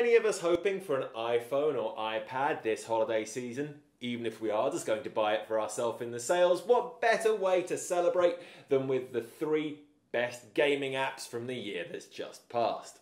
any of us hoping for an iPhone or iPad this holiday season? Even if we are just going to buy it for ourselves in the sales, what better way to celebrate than with the 3 best gaming apps from the year that's just passed?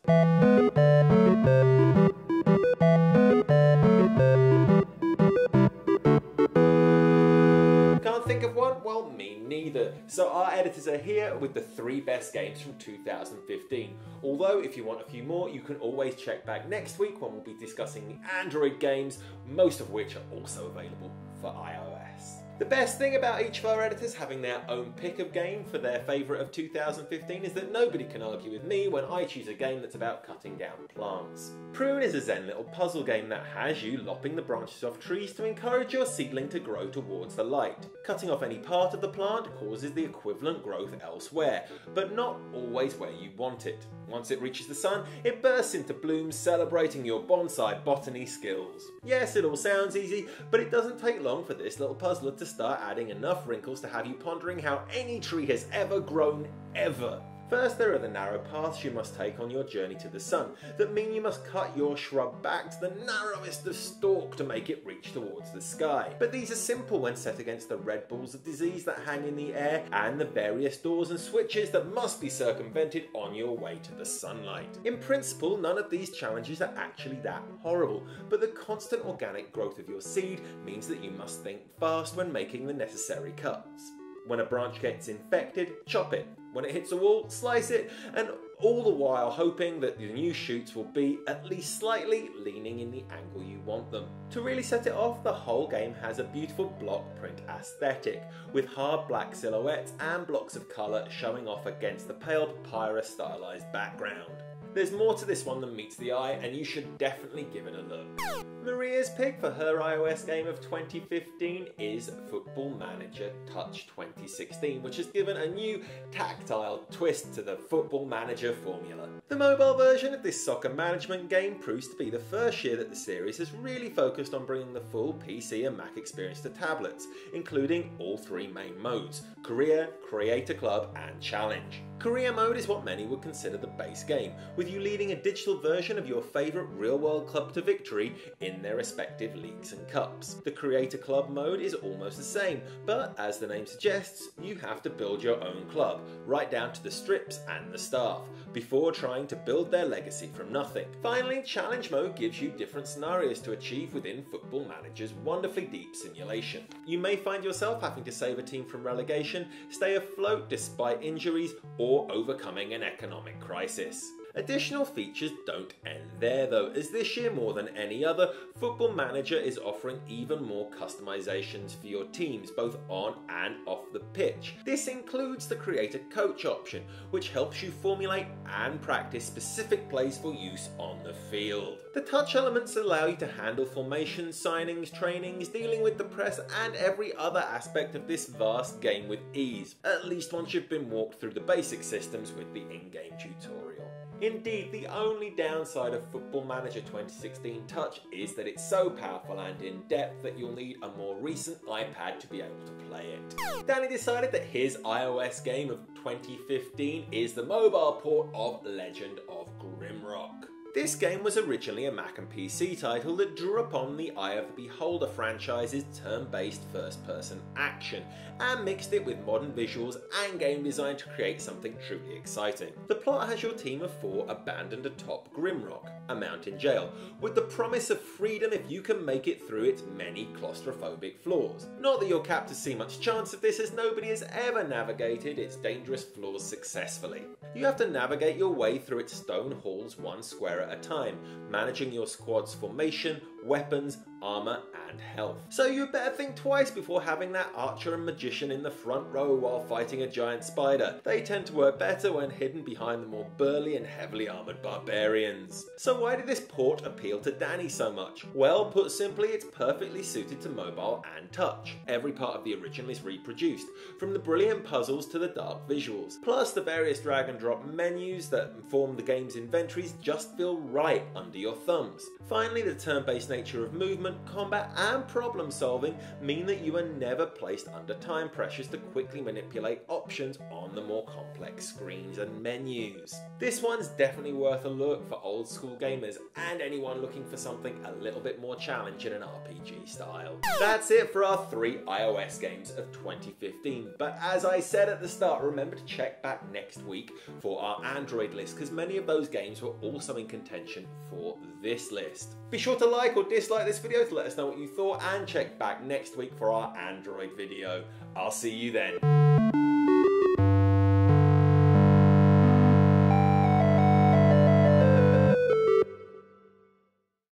Can't think of one? Well, me neither. So our editors are here with the 3 best games from 2015. Although if you want a few more, you can always check back next week when we'll be discussing the Android games, most of which are also available for iOS. The best thing about each of our editors having their own pick of game for their favourite of 2015 is that nobody can argue with me when I choose a game that's about cutting down plants. Prune is a zen little puzzle game that has you lopping the branches off trees to encourage your seedling to grow towards the light. Cutting off any part of the plant causes the equivalent growth elsewhere, but not always where you want it. Once it reaches the sun, it bursts into blooms, celebrating your bonsai botany skills. Yes, it all sounds easy, but it doesn't take long for this little puzzler to start adding enough wrinkles to have you pondering how any tree has ever grown, ever. First, there are the narrow paths you must take on your journey to the sun that mean you must cut your shrub back to the narrowest of stalk to make it reach towards the sky. But these are simple when set against the red balls of disease that hang in the air and the various doors and switches that must be circumvented on your way to the sunlight. In principle, none of these challenges are actually that horrible, but the constant organic growth of your seed means that you must think fast when making the necessary cuts. When a branch gets infected, chop it. When it hits a wall, slice it, and all the while hoping that the new shoots will be at least slightly leaning in the angle you want them. To really set it off, the whole game has a beautiful block print aesthetic, with hard black silhouettes and blocks of colour showing off against the pale papyrus stylised background. There's more to this one than meets the eye, and you should definitely give it a look. Maria's pick for her iOS game of 2015 is Football Manager Touch 2016, which has given a new tactile twist to the Football Manager formula. The mobile version of this soccer management game proves to be the first year that the series has really focused on bringing the full PC and Mac experience to tablets, including all 3 main modes: Career, Creator Club and Challenge. Career mode is what many would consider the base game, with you leading a digital version of your favourite real-world club to victory in their respective leagues and cups. The Creator Club mode is almost the same, but as the name suggests, you have to build your own club, right down to the strips and the staff, before trying to build their legacy from nothing. Finally, Challenge mode gives you different scenarios to achieve within Football Manager's wonderfully deep simulation. You may find yourself having to save a team from relegation, stay afloat despite injuries, or overcoming an economic crisis. Additional features don't end there though, as this year more than any other, Football Manager is offering even more customizations for your teams, both on and off the pitch. This includes the Creator Coach option, which helps you formulate and practice specific plays for use on the field. The touch elements allow you to handle formations, signings, trainings, dealing with the press and every other aspect of this vast game with ease, at least once you've been walked through the basic systems with the in-game tutorial. Indeed, the only downside of Football Manager 2016 Touch is that it's so powerful and in-depth that you'll need a more recent iPad to be able to play it. Danny decided that his iOS game of 2015 is the mobile port of Legend of Grimrock. This game was originally a Mac and PC title that drew upon the Eye of the Beholder franchise's turn-based first-person action and mixed it with modern visuals and game design to create something truly exciting. The plot has your team of 4 abandoned atop Grimrock, a mountain jail, with the promise of freedom if you can make it through its many claustrophobic floors. Not that your captors see much chance of this, as nobody has ever navigated its dangerous floors successfully. You have to navigate your way through its stone halls one square at a time, managing your squad's formation, weapons, armour and health. So you better think twice before having that archer and magician in the front row while fighting a giant spider. They tend to work better when hidden behind the more burly and heavily armoured barbarians. So why did this port appeal to Danny so much? Well, put simply, it's perfectly suited to mobile and touch. Every part of the original is reproduced, from the brilliant puzzles to the dark visuals. Plus, the various drag and drop menus that form the game's inventories just feel right under your thumbs. Finally, the turn-based nature of movement, combat and problem solving mean that you are never placed under time pressures to quickly manipulate options on the more complex screens and menus. This one's definitely worth a look for old school gamers and anyone looking for something a little bit more challenging in an RPG style. That's it for our 3 iOS games of 2015, but as I said at the start, remember to check back next week for our Android list, because many of those games were also in contention for this list. Be sure to like or dislike this video to let us know what you thought, and check back next week for our Android video. I'll see you then.